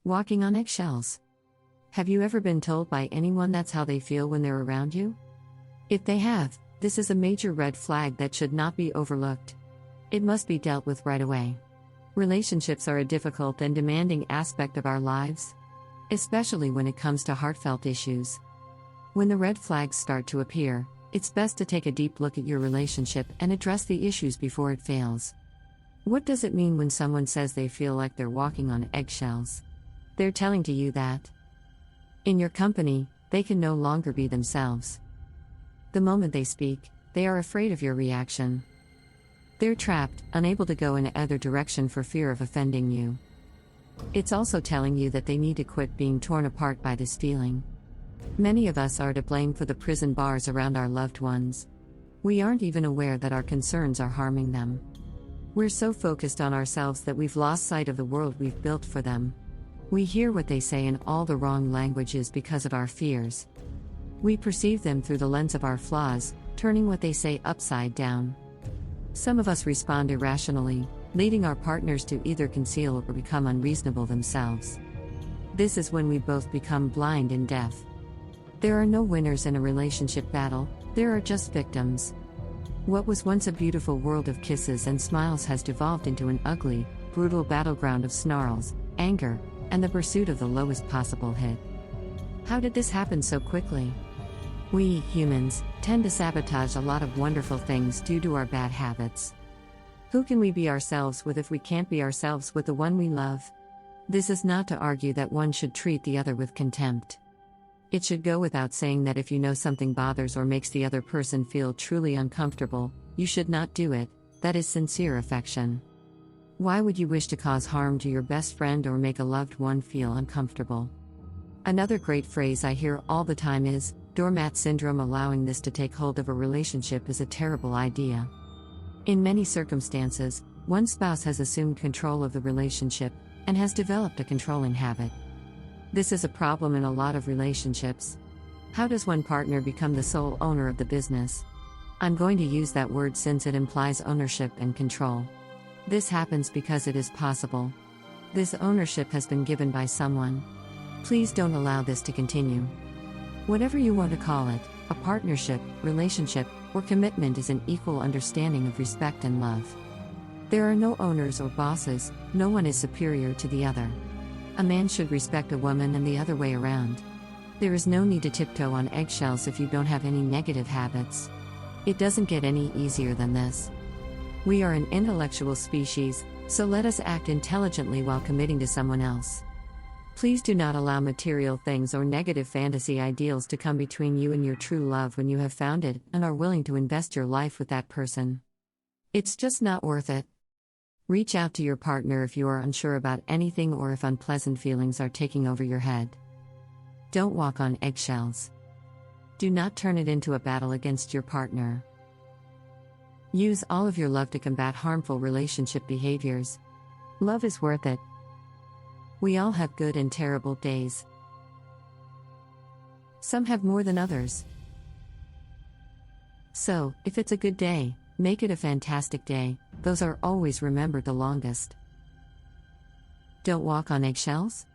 Walking on eggshells. Have you ever been told by anyone that's how they feel when they're around you? If they have, this is a major red flag that should not be overlooked. It must be dealt with right away. Relationships are a difficult and demanding aspect of our lives, especially when it comes to heartfelt issues. When the red flags start to appear, it's best to take a deep look at your relationship and address the issues before it fails. What does it mean when someone says they feel like they're walking on eggshells? They're telling to you that in your company, they can no longer be themselves. The moment they speak, they are afraid of your reaction. They're trapped, unable to go in either direction for fear of offending you. It's also telling you that they need to quit being torn apart by this feeling. Many of us are to blame for the prison bars around our loved ones. We aren't even aware that our concerns are harming them. We're so focused on ourselves that we've lost sight of the world we've built for them. We hear what they say in all the wrong languages because of our fears. We perceive them through the lens of our flaws, turning what they say upside down. Some of us respond irrationally, leading our partners to either conceal or become unreasonable themselves. This is when we both become blind and deaf. There are no winners in a relationship battle, there are just victims. What was once a beautiful world of kisses and smiles has devolved into an ugly, brutal battleground of snarls, anger, and the pursuit of the lowest possible hit. How did this happen so quickly? We, humans, tend to sabotage a lot of wonderful things due to our bad habits. Who can we be ourselves with if we can't be ourselves with the one we love? This is not to argue that one should treat the other with contempt. It should go without saying that if you know something bothers or makes the other person feel truly uncomfortable, you should not do it. That is sincere affection. Why would you wish to cause harm to your best friend or make a loved one feel uncomfortable? Another great phrase I hear all the time is, doormat syndrome. Allowing this to take hold of a relationship is a terrible idea. In many circumstances, one spouse has assumed control of the relationship and has developed a controlling habit. This is a problem in a lot of relationships. How does one partner become the sole owner of the business? I'm going to use that word since it implies ownership and control. This happens because it is possible. This ownership has been given by someone. Please don't allow this to continue. Whatever you want to call it, a partnership, relationship, or commitment is an equal understanding of respect and love. There are no owners or bosses, no one is superior to the other. A man should respect a woman and the other way around. There is no need to tiptoe on eggshells if you don't have any negative habits. It doesn't get any easier than this. We are an intellectual species, so let us act intelligently while committing to someone else. Please do not allow material things or negative fantasy ideals to come between you and your true love when you have found it and are willing to invest your life with that person. It's just not worth it. Reach out to your partner if you are unsure about anything or if unpleasant feelings are taking over your head. Don't walk on eggshells. Do not turn it into a battle against your partner. Use all of your love to combat harmful relationship behaviors. Love is worth it. We all have good and terrible days. Some have more than others. So, if it's a good day, make it a fantastic day. Those are always remembered the longest. Don't walk on eggshells?